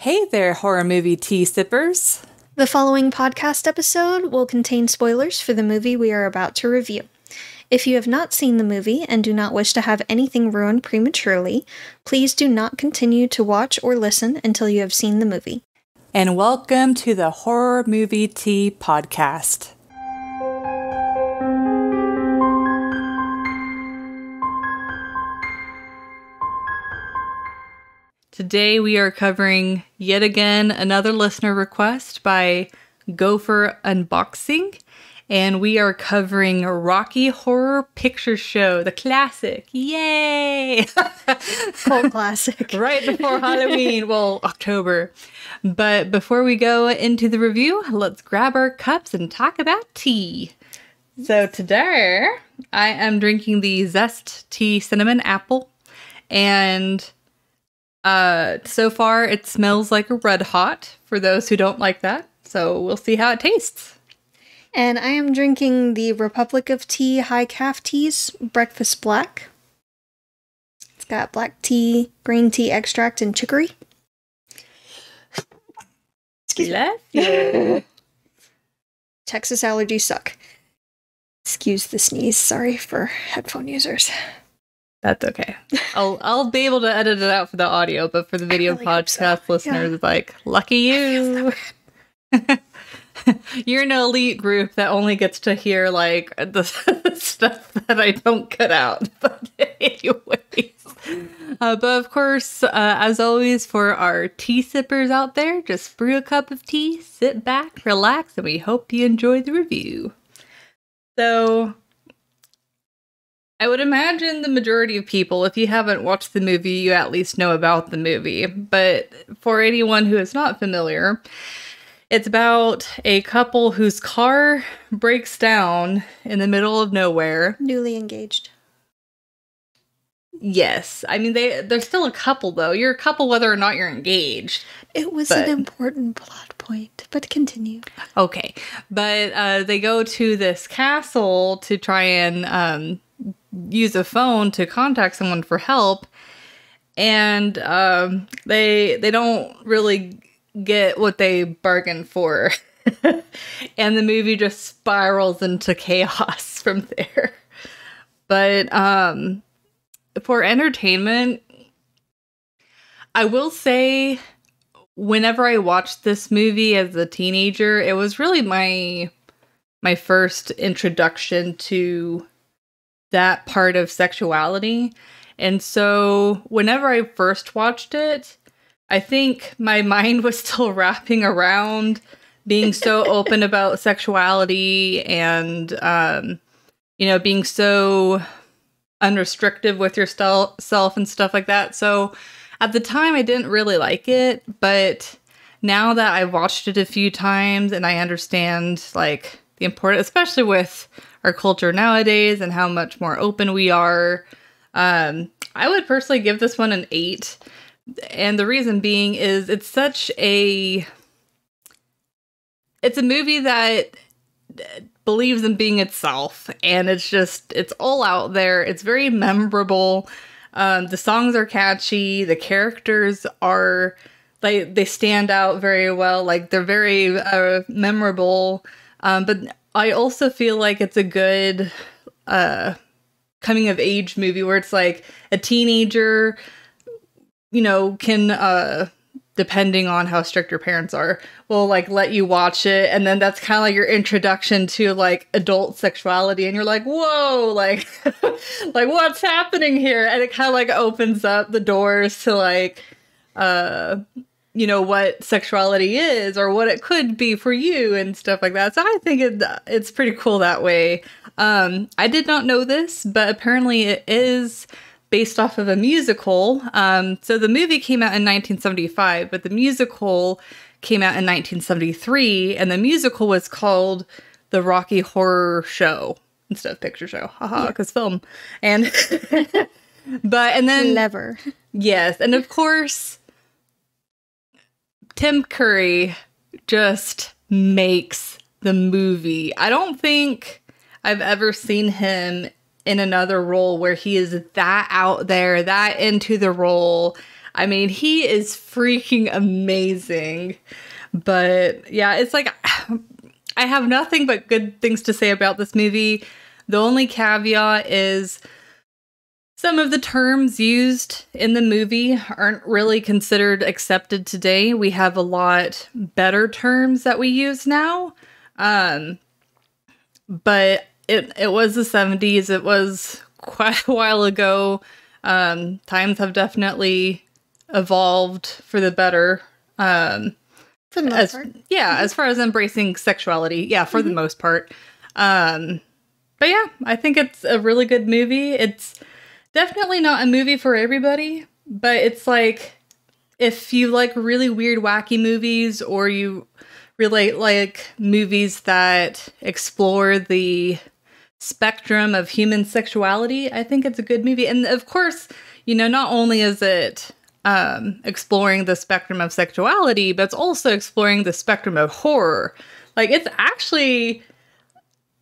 Hey there, horror movie tea sippers. The following podcast episode will contain spoilers for the movie we are about to review. If you have not seen the movie and do not wish to have anything ruined prematurely, please do not continue to watch or listen until you have seen the movie. And welcome to the Horror Movie Tea Podcast. Today we are covering yet again another listener request by Gopher Unboxing, and we are covering Rocky Horror Picture Show, the classic. Yay! Cult classic. Right before Halloween, well, October. But before we go into the review, let's grab our cups and talk about tea. So today I am drinking the Zest Tea Cinnamon Apple, and so far, it smells like a Red Hot, for those who don't like that. So we'll see how it tastes. And I am drinking the Republic of Tea High Calf Teas Breakfast Black. It's got black tea, green tea extract, and chicory. Excuse me. Texas allergies suck. Excuse the sneeze. Sorry for headphone users. That's okay. I'll be able to edit it out for the audio, but for the video podcast listeners, it's like, lucky you. You're an elite group that only gets to hear like the stuff that I don't cut out. But anyways, but of course, as always, for our tea sippers out there, just brew a cup of tea, sit back, relax, and we hope you enjoy the review. So I would imagine the majority of people, if you haven't watched the movie, you at least know about the movie. But for anyone who is not familiar, it's about a couple whose car breaks down in the middle of nowhere. Newly engaged. Yes. I mean, they're still a couple, though. You're a couple whether or not you're engaged. It was an important plot point, but continue. Okay. But they go to this castle to try and use a phone to contact someone for help, and they don't really get what they bargained for. And the movie just spirals into chaos from there. But for entertainment, I will say whenever I watched this movie as a teenager, it was really my first introduction to that part of sexuality. And so whenever I first watched it, I think my mind was still wrapping around being so open about sexuality and, being so unrestricted with yourself and stuff like that. So at the time I didn't really like it, but now that I've watched it a few times and I understand like the importance, especially with our culture nowadays and how much more open we are, I would personally give this one an 8. And the reason being is it's a movie that believes in being itself, and it's all out there. It's very memorable. The songs are catchy. The characters are they stand out very well. Like they're very memorable. But I also feel like it's a good coming of age movie where it's like a teenager, can, depending on how strict your parents are, will like let you watch it. And then that's kind of like your introduction to like adult sexuality. And you're like, whoa, like, like what's happening here? And it kind of like opens up the doors to like, what sexuality is or what it could be for you and stuff like that. So I think it's pretty cool that way. I did not know this, but apparently it is based off of a musical. So the movie came out in 1975, but the musical came out in 1973, and the musical was called The Rocky Horror Show instead of Picture Show. Haha, because film. And and then Clever. Yes, and of course Tim Curry just makes the movie. I don't think I've ever seen him in another role where he is that out there, that into the role. I mean, he is freaking amazing. But yeah, it's like, I have nothing but good things to say about this movie. The only caveat is some of the terms used in the movie aren't really considered accepted today. We have a lot better terms that we use now. But it was the 70s. It was quite a while ago. Times have definitely evolved for the better. For the most part. Yeah, as far as embracing sexuality. Yeah, for the most part. But yeah, I think it's a really good movie. It's definitely not a movie for everybody, but it's like, if you like really weird, wacky movies, or you really like movies that explore the spectrum of human sexuality, I think it's a good movie. And of course, not only is it exploring the spectrum of sexuality, but it's also exploring the spectrum of horror. Like, it's actually,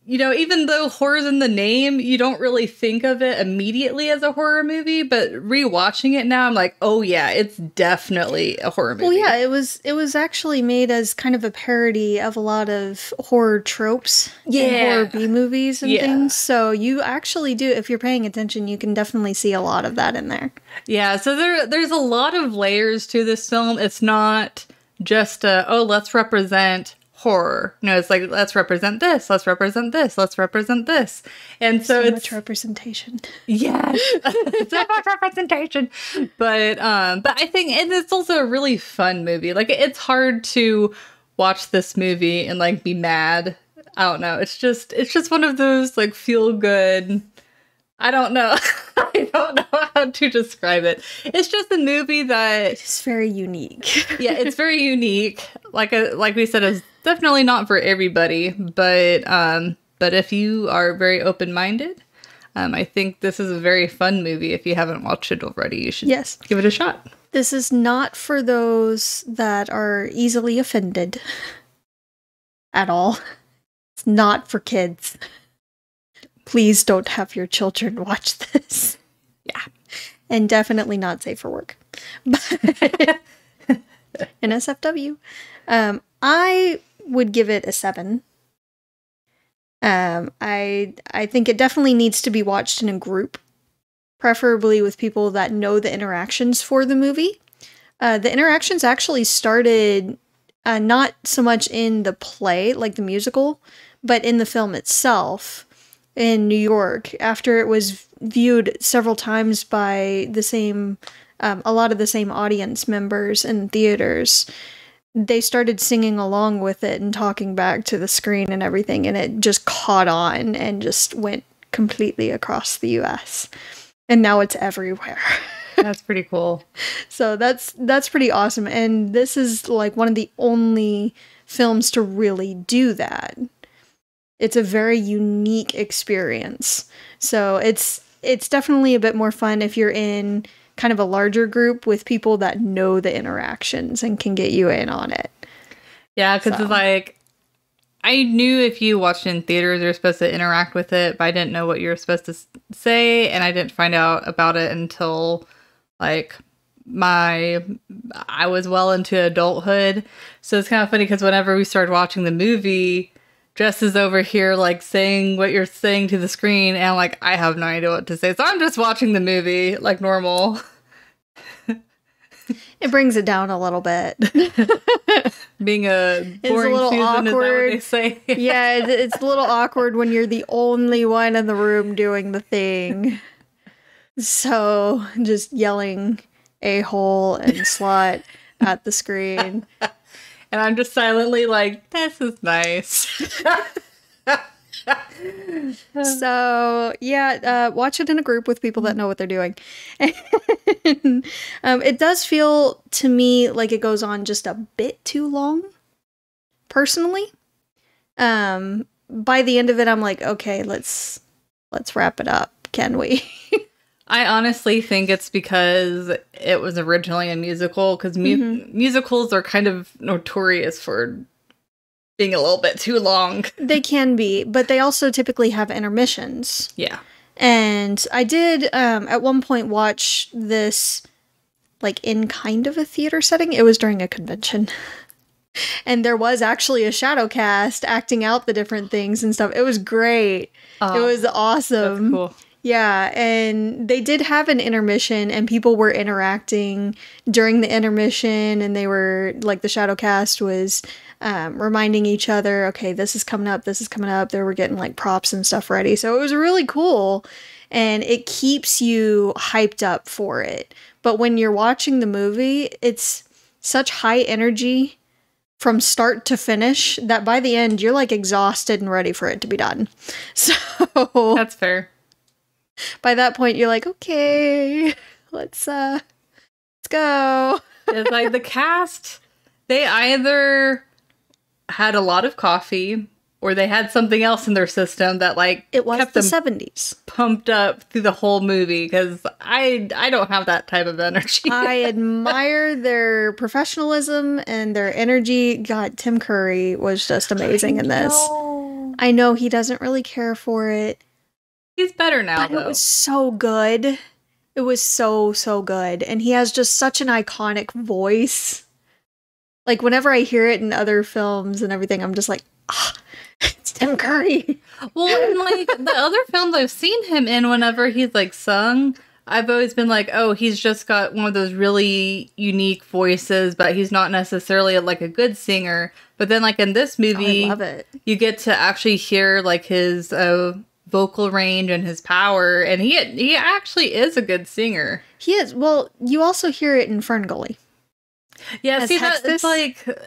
even though horror's in the name, you don't really think of it immediately as a horror movie, but rewatching it now, I'm like, oh yeah, it's definitely a horror movie. Well, yeah, it was actually made as kind of a parody of a lot of horror tropes and horror B movies and things. So you actually do, if you're paying attention, you can definitely see a lot of that in there. Yeah, so there's a lot of layers to this film. It's not just let's represent horror. No, it's like, let's represent this, let's represent this, let's represent this. And so it's much representation. Yes. So much representation. But I think, and it's also a really fun movie. Like, it's hard to watch this movie and like be mad. I don't know. It's just one of those like feel good. I don't know. I don't know how to describe it. It's just a movie that it's very unique. Yeah, it's very unique. Like we said, it's definitely not for everybody, but if you are very open-minded, I think this is a very fun movie. If you haven't watched it already, you should give it a shot. This is not for those that are easily offended at all. It's not for kids. Please don't have your children watch this. Yeah. And definitely not safe for work. NSFW. I would give it a 7. I think it definitely needs to be watched in a group, preferably with people that know the interactions for the movie. The interactions actually started not so much in the play, like the musical, but in the film itself in New York, after it was viewed several times by the same, a lot of the same audience members in theaters. They started singing along with it and talking back to the screen and everything, and it just caught on and just went completely across the US. And now it's everywhere. That's pretty cool. So that's pretty awesome. And this is like one of the only films to really do that. It's a very unique experience. So it's definitely a bit more fun if you're in kind of a larger group with people that know the interactions and can get you in on it. Yeah, because it's like, I knew if you watched it in theaters, you're supposed to interact with it, but I didn't know what you were supposed to say, and I didn't find out about it until like I was well into adulthood. So it's kind of funny because whenever we started watching the movie, Jess is over here like saying what you're saying to the screen, and I'm like, I have no idea what to say, so I'm just watching the movie like normal. It brings it down a little bit. Being a boring Susan, awkward. Is that what they say? Yeah, it's a little awkward when you're the only one in the room doing the thing. So just yelling a-hole and slut at the screen. And I'm just silently like, this is nice. So, yeah, watch it in a group with people that know what they're doing. And, it does feel to me like it goes on just a bit too long, personally. By the end of it, I'm like, okay, let's wrap it up, can we? I honestly think it's because it was originally a musical, because musicals are kind of notorious for being a little bit too long. They can be, but they also typically have intermissions. Yeah. And I did, at one point, watch this like in kind of a theater setting. It was during a convention. And there was actually a shadow cast acting out the different things and stuff. It was great. It was awesome. That's cool. Yeah, and they did have an intermission, and people were interacting during the intermission, and they were, like, the shadow cast was reminding each other, okay, this is coming up, this is coming up. They were getting, like, props and stuff ready. So it was really cool, and it keeps you hyped up for it. But when you're watching the movie, it's such high energy from start to finish that by the end, you're, like, exhausted and ready for it to be done. So... That's fair. By that point, you're like, okay, let's go. It's like the cast, they either had a lot of coffee or they had something else in their system that, like, It was kept the them 70s. pumped up through the whole movie, because I don't have that type of energy. I admire their professionalism and their energy. God, Tim Curry was just amazing in this. I know he doesn't really care for it. He's better now, But though. it was so good. It was so, so good. And he has just such an iconic voice. Like, whenever I hear it in other films and everything, I'm just like, it's Tim Curry. Well, and, like, the other films I've seen him in, whenever he's, like, sung, I've always been like, oh, he's just got one of those really unique voices, but he's not necessarily, like, a good singer. But then, like, in this movie, I love it. You get to actually hear, like, his... vocal range and his power, and he actually is a good singer. He is. Well, you also hear it in Ferngully. Yeah, As see, that, Hextus?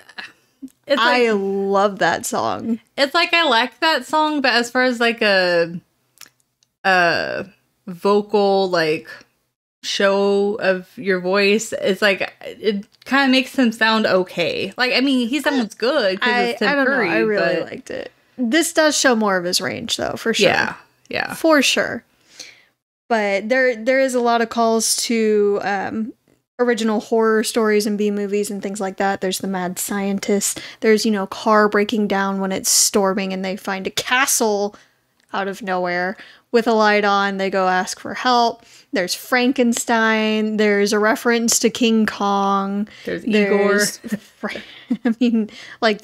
I love that song. It's like I like that song, but as far as like a vocal like show of your voice, it's like it kind of makes him sound okay. Like, I mean, he sounds good because it's Tim Curry. I really liked it. This does show more of his range, though, for sure. Yeah, for sure. But there is a lot of calls to original horror stories and B movies and things like that. There's the mad scientist. There's, car breaking down when it's storming and they find a castle out of nowhere with a light on. They go ask for help. There's Frankenstein. There's a reference to King Kong. There's Igor. I mean, like,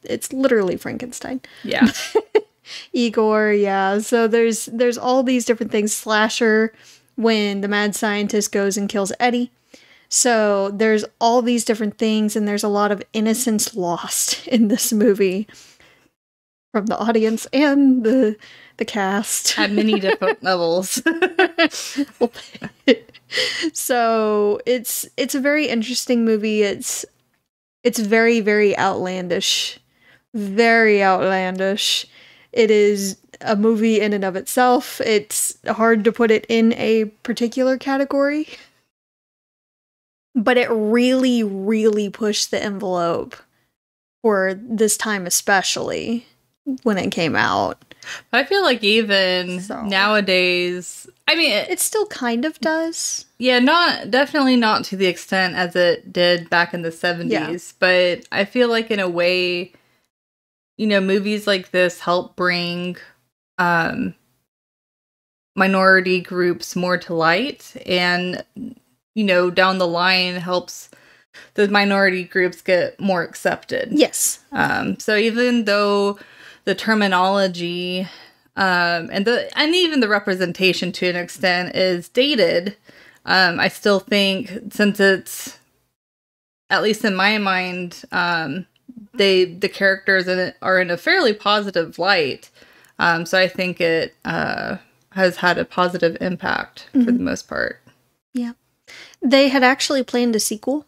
it's literally Frankenstein. Yeah. Igor, yeah. So there's all these different things. Slasher, when the mad scientist goes and kills Eddie. So there's all these different things, and there's a lot of innocence lost in this movie from the audience and the cast. At many different levels. So it's a very interesting movie. It's very, very outlandish. Very outlandish. It is a movie in and of itself. It's hard to put it in a particular category. But it really, really pushed the envelope for this time, especially when it came out. I feel like even nowadays, I mean, it still kind of does. Yeah, definitely not to the extent as it did back in the 70s, Yeah. But I feel like in a way, movies like this help bring minority groups more to light, and down the line helps the minority groups get more accepted. Yes. So even though the terminology and even the representation to an extent is dated, I still think, since it's, at least in my mind, the characters in it are in a fairly positive light. So I think it has had a positive impact for the most part. Yeah. They had actually planned a sequel.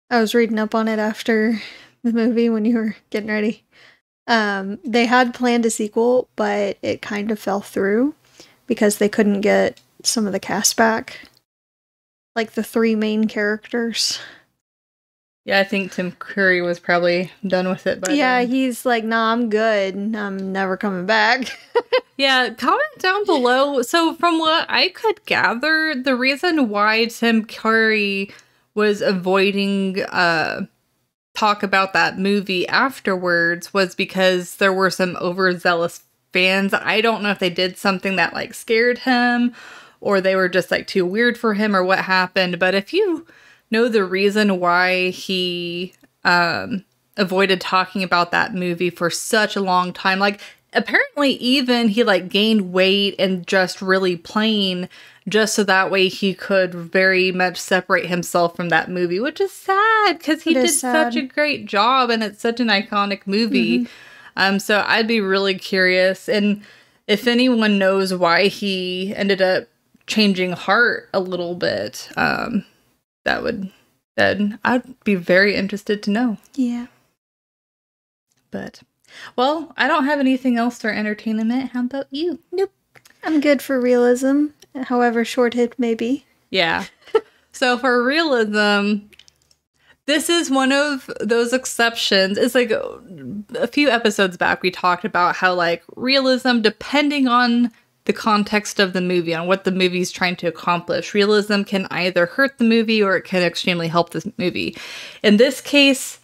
I was reading up on it after the movie when you were getting ready. They had planned a sequel, but it kind of fell through because they couldn't get some of the cast back. Like the 3 main characters. Yeah, I think Tim Curry was probably done with it by then. He's like, nah, I'm good. I'm never coming back. Yeah, comment down below. So from what I could gather, the reason why Tim Curry was avoiding talk about that movie afterwards was because there were some overzealous fans. I don't know if they did something that like scared him, or they were just like too weird for him or what happened. But if you know the reason why he avoided talking about that movie for such a long time, like apparently even he like gained weight and just really plain just so that way he could very much separate himself from that movie, which is sad because he did such a great job and it's such an iconic movie. So I'd be really curious. And if anyone knows why he ended up changing heart a little bit, then I'd be very interested to know. Yeah. But, well, I don't have anything else for entertainment. How about you? Nope. I'm good for realism, however short it may be. Yeah. So for realism, this is one of those exceptions. It's like a few episodes back, we talked about how like realism, depending on the context of the movie, on what the movie's trying to accomplish, realism can either hurt the movie or it can extremely help this movie. In this case,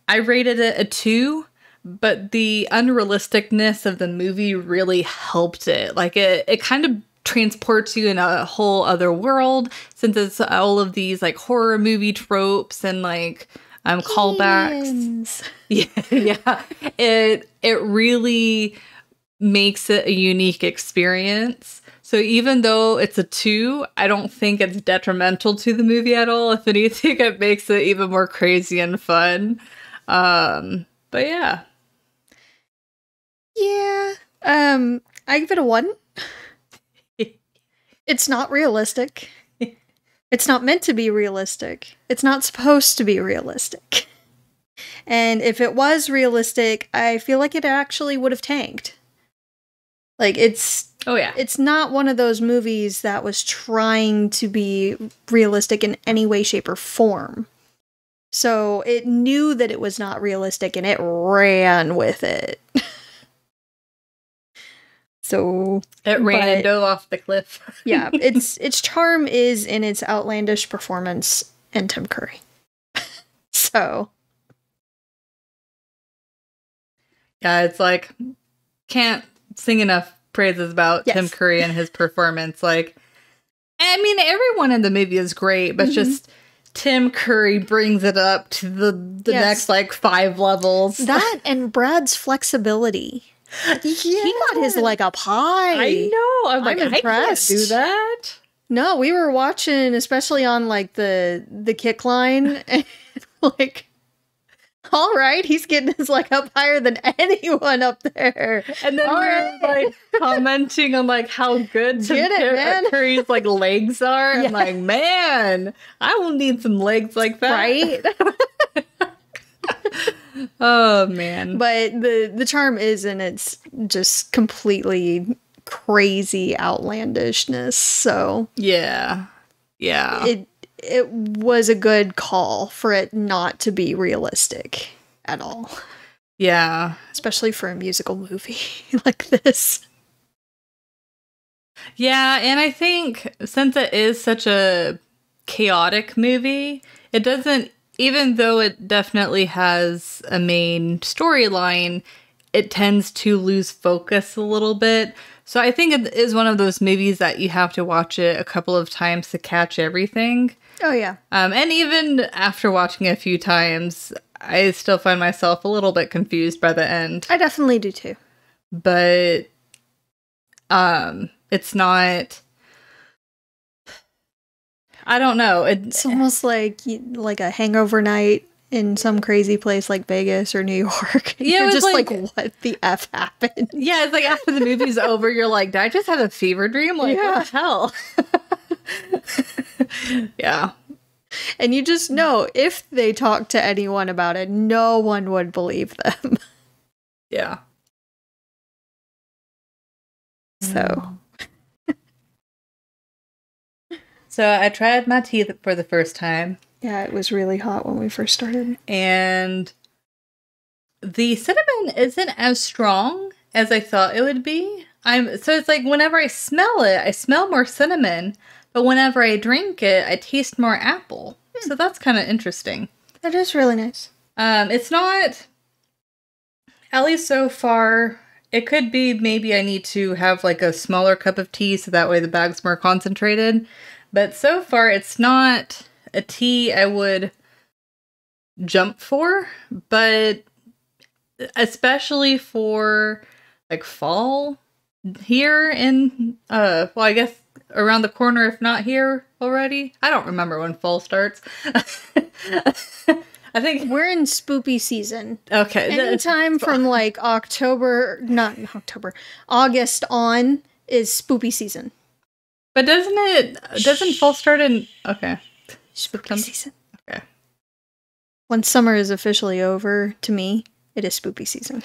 I rated it a 2, but the unrealisticness of the movie really helped it. Like it kind of transports you in a whole other world, since it's all of these like horror movie tropes and like callbacks. Yeah. It really makes it a unique experience. So even though it's a 2, I don't think it's detrimental to the movie at all. If anything, it makes it even more crazy and fun. But yeah. Yeah. I give it a 1. It's not realistic. It's not meant to be realistic. It's not supposed to be realistic. And if it was realistic, I feel like it actually would have tanked. Like, it's not one of those movies that was trying to be realistic in any way, shape, or form. So it knew that it was not realistic and it ran with it. So it ran and dove off the cliff. Yeah, its charm is in its outlandish performance and Tim Curry. So yeah, it's like can't sing enough praises about Tim Curry and his performance. Like, I mean, everyone in the movie is great, but just Tim Curry brings it up to the next like 5 levels. That and Brad's flexibility. He got his leg up high. I know. I'm impressed. I can't do that. No, we were watching, especially on like the kick line, and like, all right, he's getting his leg up higher than anyone up there. And then we're like commenting on like how good Tim Curry's like legs are. Yeah. I'm like, man, I will need some legs like that. Right? Oh man. But the charm is in its just completely crazy outlandishness. So yeah. It was a good call for it not to be realistic at all. Yeah. Especially for a musical movie like this. Yeah, and I think since it is such a chaotic movie, it doesn't, even though it definitely has a main storyline, it tends to lose focus a little bit. So I think it is one of those movies that you have to watch it a couple of times to catch everything. Oh, yeah. And even after watching it a few times, I still find myself a little bit confused by the end. I definitely do too. But it's not... I don't know. It's almost like a hangover night in some crazy place like Vegas or New York. Yeah, you're just like, what the F happened? Yeah, it's like after the movie's over, you're like, did I just have a fever dream? Like, what the hell? Yeah. And you just know if they talk to anyone about it, no one would believe them. Yeah. So. So I tried my tea for the first time. Yeah, it was really hot when we first started. And the cinnamon isn't as strong as I thought it would be. So it's like whenever I smell it, I smell more cinnamon. But whenever I drink it, I taste more apple. So that's kind of interesting. That is really nice. It's not, at least so far, it could be maybe I need to have like a smaller cup of tea so that way the bag's more concentrated. But so far, it's not a tea I would jump for, but especially for like fall here in, well, I guess around the corner, if not here already. I don't remember when fall starts. I think we're in spoopy season. Okay. Anytime from like August on is spoopy season. But doesn't fall start in, okay. Spoopy season. Okay. When summer is officially over, to me, it is spoopy season.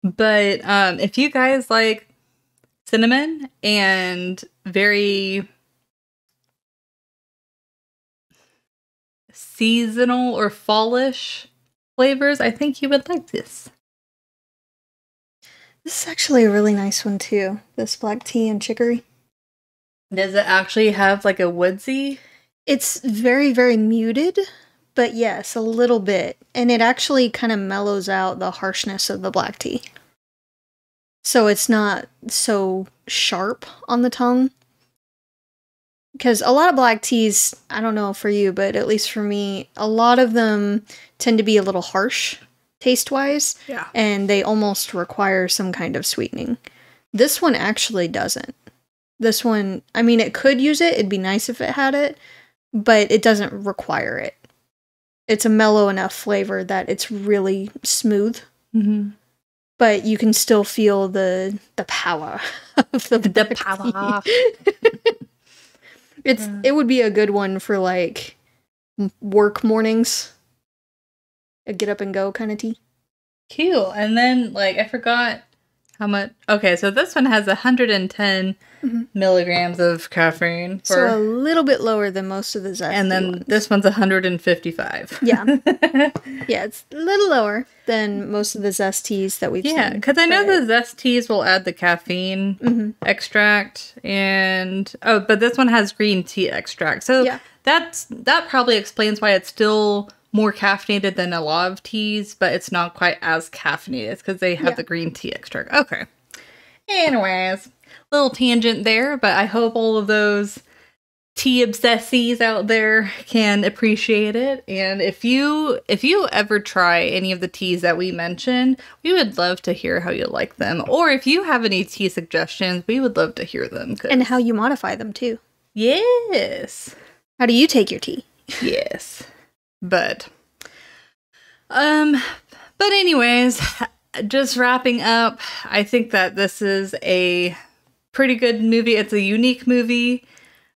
But if you guys like cinnamon and very seasonal or fallish flavors, I think you would like this. This is actually a really nice one too. This black tea and chicory. Does it actually have like a woodsy? It's very, very muted, but yes, a little bit. And it actually kind of mellows out the harshness of the black tea. So it's not so sharp on the tongue. Because a lot of black teas, I don't know for you, but at least for me, a lot of them tend to be a little harsh taste-wise. Yeah. And they almost require some kind of sweetening. This one actually doesn't. This one, I mean, it could use it. It'd be nice if it had it. But it doesn't require it. It's a mellow enough flavor that it's really smooth. Mm-hmm. But you can still feel the power of the power. It would be a good one for like work mornings. A get up and go kind of tea. Cute. And then like I forgot how much. Okay, so this one has 110 milligrams of caffeine. So a little bit lower than most of the zesty And then ones. This one's 155. Yeah. Yeah, it's a little lower than most of the zest teas that we've seen. Yeah, because I know the zest teas will add the caffeine extract. And, but this one has green tea extract. So yeah. that probably explains why it's still more caffeinated than a lot of teas, but it's not quite as caffeinated. It's because they have the green tea extract. Okay. Anyways, little tangent there, but I hope all of those tea obsessies out there can appreciate it. And if you ever try any of the teas that we mentioned, we would love to hear how you like them. Or if you have any tea suggestions, we would love to hear them. And how you modify them too. Yes. How do you take your tea? Yes. But anyways, just wrapping up, I think that this is a pretty good movie. It's a unique movie.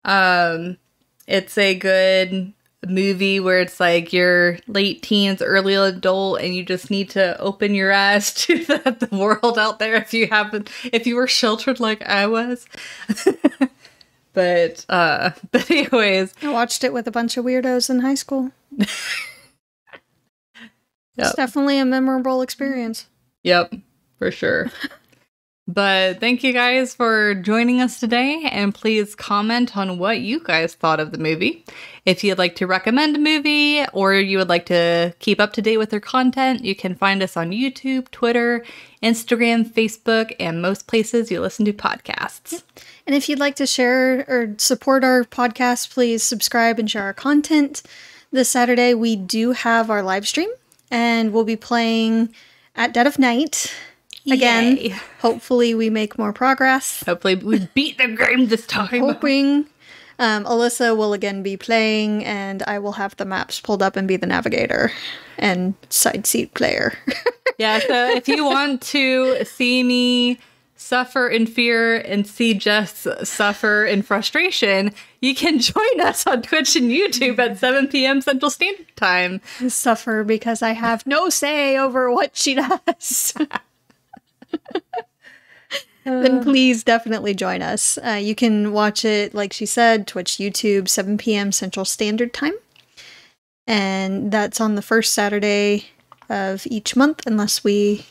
It's a good movie where it's like you're late teens, early adult, and you just need to open your eyes to the world out there if you were sheltered like I was. But anyways. I watched it with a bunch of weirdos in high school. It's definitely a memorable experience. Yep, for sure. But thank you guys for joining us today, and please comment on what you guys thought of the movie. If you'd like to recommend a movie, or you would like to keep up to date with their content, you can find us on YouTube, Twitter, Instagram, Facebook, and most places you listen to podcasts. And if you'd like to share or support our podcast, please subscribe and share our content. This Saturday, we do have our live stream, and we'll be playing at dead of night. Again, Yay. Hopefully we make more progress. Hopefully we beat the game this time. I'm hoping. Alyssa will again be playing, and I will have the maps pulled up and be the navigator and side seat player. Yeah, so if you want to see me suffer in fear and see Jess suffer in frustration, you can join us on Twitch and YouTube at 7 p.m. Central Standard Time. Suffer because I have no say over what she does. Then please definitely join us. You can watch it, like she said, Twitch, YouTube, 7 p.m. Central Standard Time. And that's on the first Saturday of each month, unless we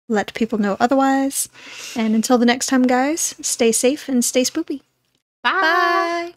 let people know otherwise. And until the next time, guys, stay safe and stay spoopy. Bye! Bye.